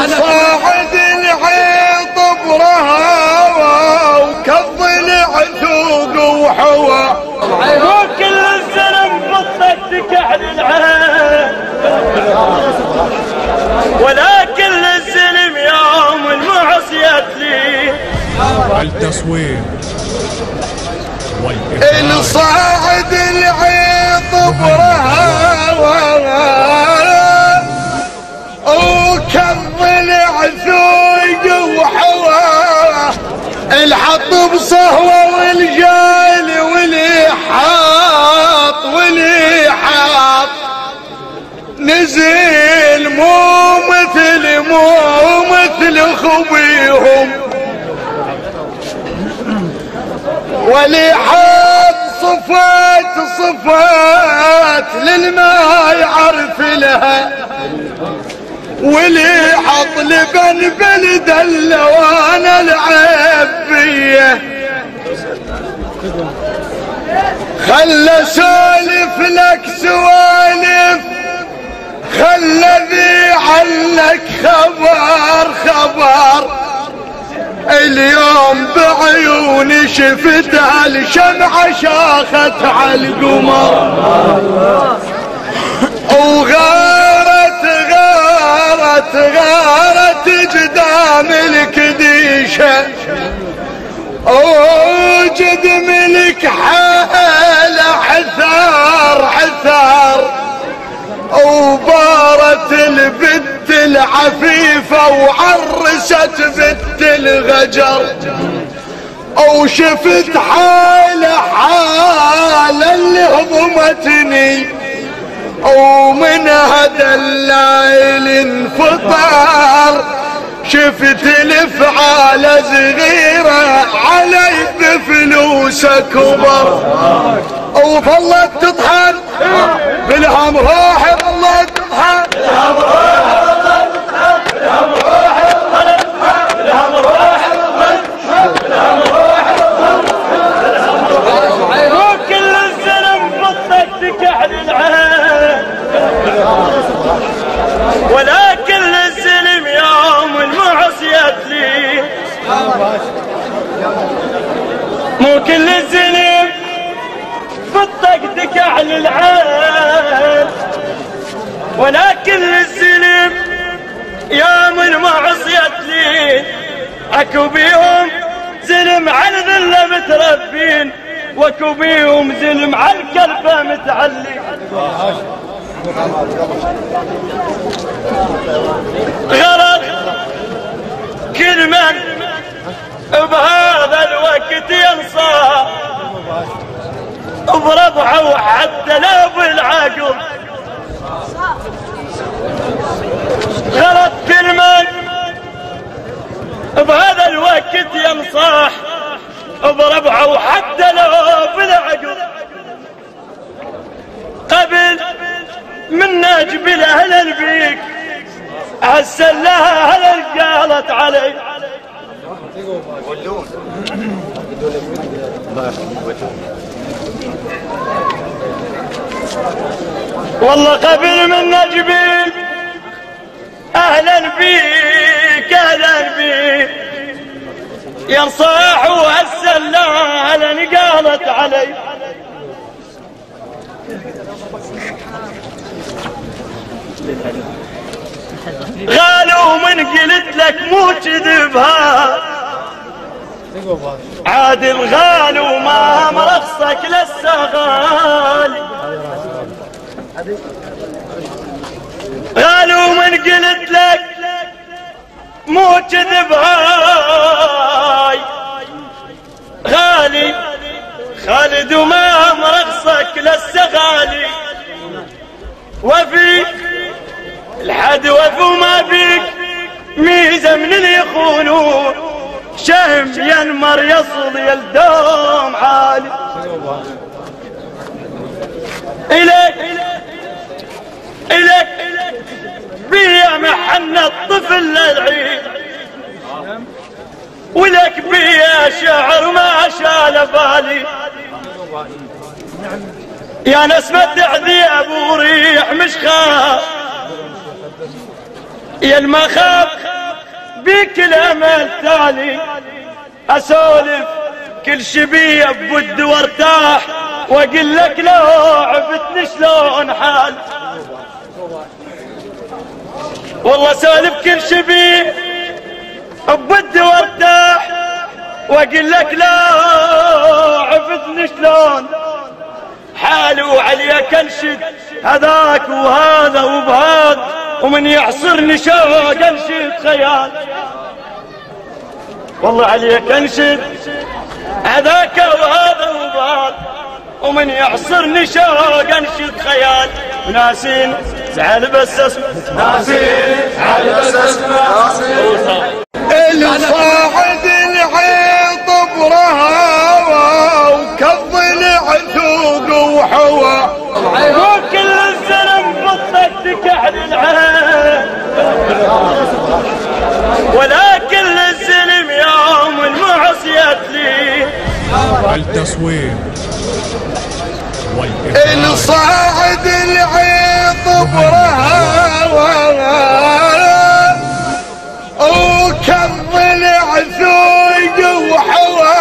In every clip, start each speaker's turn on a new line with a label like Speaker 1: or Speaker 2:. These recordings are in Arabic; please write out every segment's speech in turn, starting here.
Speaker 1: صاعد العيط برهاوى وكالضلع ذوق وحوى
Speaker 2: وكل الزلم بطتك على العين ولا كل الزلم يوم المعصية لي
Speaker 3: التصويت
Speaker 1: صاعد العيط برهاوى وكالضلع ذوق وحوى الحط بصهوة والجال واللي حاط نزل مو مثل خويهم واللي حاط صفات للما يعرف لها واللي حط لبن بالدل وانا العب فيه خلى سالف لك سوالف خلى ذي عنك خبر اليوم بعيوني شفتها الشمعة شاخت على القمر غارت قدام الكديشة وجد ملك حال حثار وبارت البت العفيفة وعرست بت الغجر وشفت حال اللي هضمتني ومن هذا الليل انفطر شفت الافعال صغيرة علي بفلوس كبر وظلت تطحن بالهم روحي ظلت تطحن بالهم روحي
Speaker 2: وكل الزلم بطتك على العين ولا كل الزلم يوم المعصية لي مو كل الزلم بطتك على العين ولا كل الزلم يوم المعصية لي اكو بيهم زلم على ذله متربين واكو بيهم زلم على الكلفه متعلي غرض كل من بهذا الوقت ينصاب بربعه وحتى لو بالعقل غلط كل من بهذا الوقت ينصاح بربعه وحتى لو بالعقل قبل من نجبل اهل البيك عسل لها اهل قالت علي والله قبل من نجبل اهلا بيك ينصاح وهسل اهلا قالت علي غالوا من قلت لك مو كذبها عاد الغالي وما مرخصك لسه غالي غالوا من قلت لك مو كذب هاي غالي خالد وما مرخصك لسه غالي وفي الحد وفي وما فيك ميزة من اللي يخونون شهم ينمر يصل يلدوم عالي إليك بيا محن الطفل للعيد ولك بيا شعر ما شال بالي يا ناس بدع ذياب وريح مش خاف يا المخاف بكلام التالي اسولف كل شبيه بود وارتاح واقول لك لو عفتني شلون حال. والله سولف كل شبيه بود وارتاح واقول لك لو عفتني شلون حالي وعليك انشد هذاك وهذا وبهذا ومن يعصرني شوق انشد خيال. والله عليك انشد هذاك وهذا وبهذا ومن يعصرني شوق انشد خيال. ناسين زعل بس اسمع ناسين زعل بس اسمع
Speaker 1: الصاعد العيط برهاوى وكظل عثوق وحوى
Speaker 2: وكل الزلم بطك تكحل العين ولكن الزلم يوم المعصية لي.
Speaker 3: التصوير
Speaker 1: الصاعد العيط برهاوى وكظل عثوق وحوى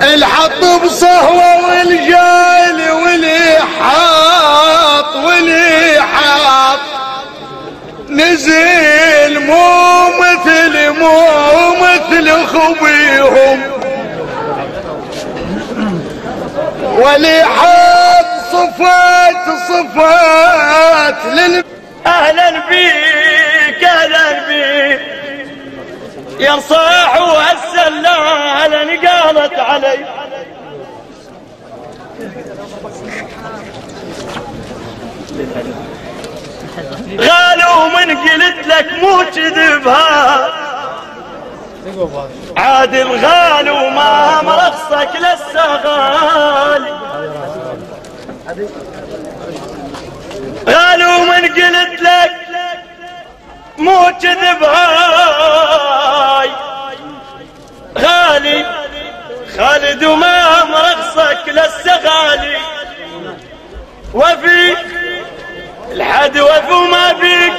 Speaker 1: الحط بصهوة والجال واللي حاط نزل مو مثل خبيهم واللي حاط صفات
Speaker 2: اهلا بيك اهلا بيك يا صاح وهالسلالة قالت علي. غالوا من قلت لك مو كذبها عاد الغالي وما مرخصك لسه غالي. غالوا من قلت لك مو كذب هاي غالي خالد وما مرخصك لسه غالي. وفيك الحد وفي وما فيك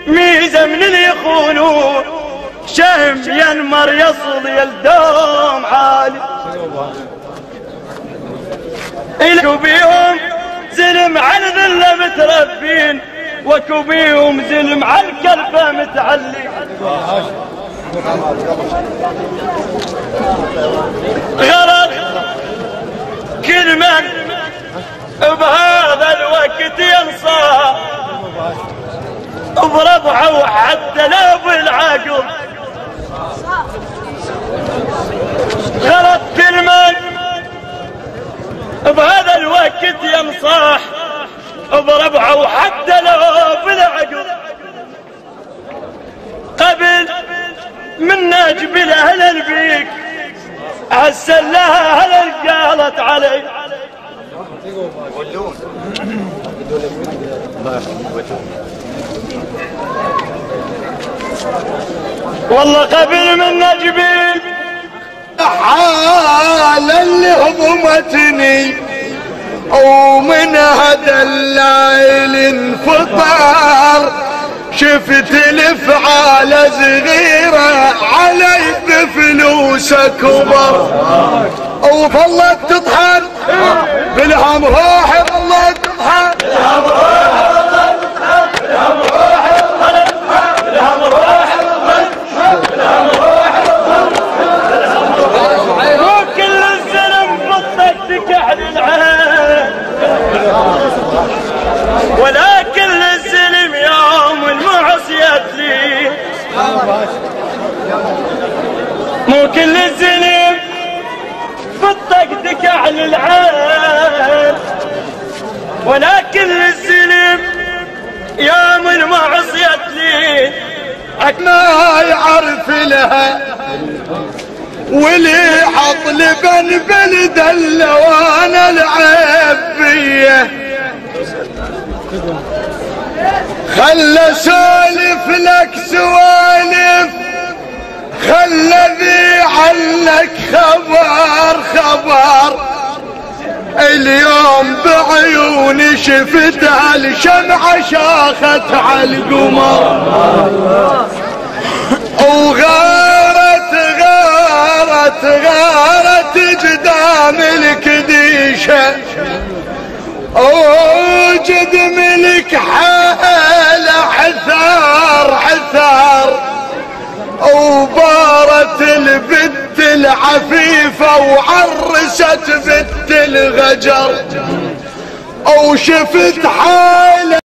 Speaker 2: ميزة من اللي يخونون شهم ينمر يصل يلدوم عالي. كوبيهم زلم على ذله متربين وكوبيهم زلم على الكلبه متعلي. غرض كل من بهذا الوقت ينصاع بربعه وحتى لو بالعقل. غلط كل من بهذا الوقت ينصاح بربعه وحتى لو بالعقل. قبل من نجبل اهل البيك عالسلاها اهل قالت علي. والله قبل من نجبل
Speaker 1: حال اللي هضمتني ومن هذا الليل انفطر شفت الافعال صغيرة علي بفلوسه كبر وظلت تطحن بالهم روحي ظلت تطحن بالهم روحي
Speaker 2: وكل الزلم بطك تكحل العين ولكن الزلم يوم المعصية لي. مو كل الزلم بطك تكحل العين ولكن الزلم يوم المعصية لي.
Speaker 1: ما يعرف لها ولي حط لبن بالدلة وانا العيب فيه خلى سولف لك سوالف خلى ذي عنك خبر اليوم بعيون عيوني شفتها الشمعة شاخت على القمر وغارت غارت غارت قدام الكديشة وجد ملك حال عثار عثار وبارت البت العفيفة وعرست بت الغجر وشفت حالة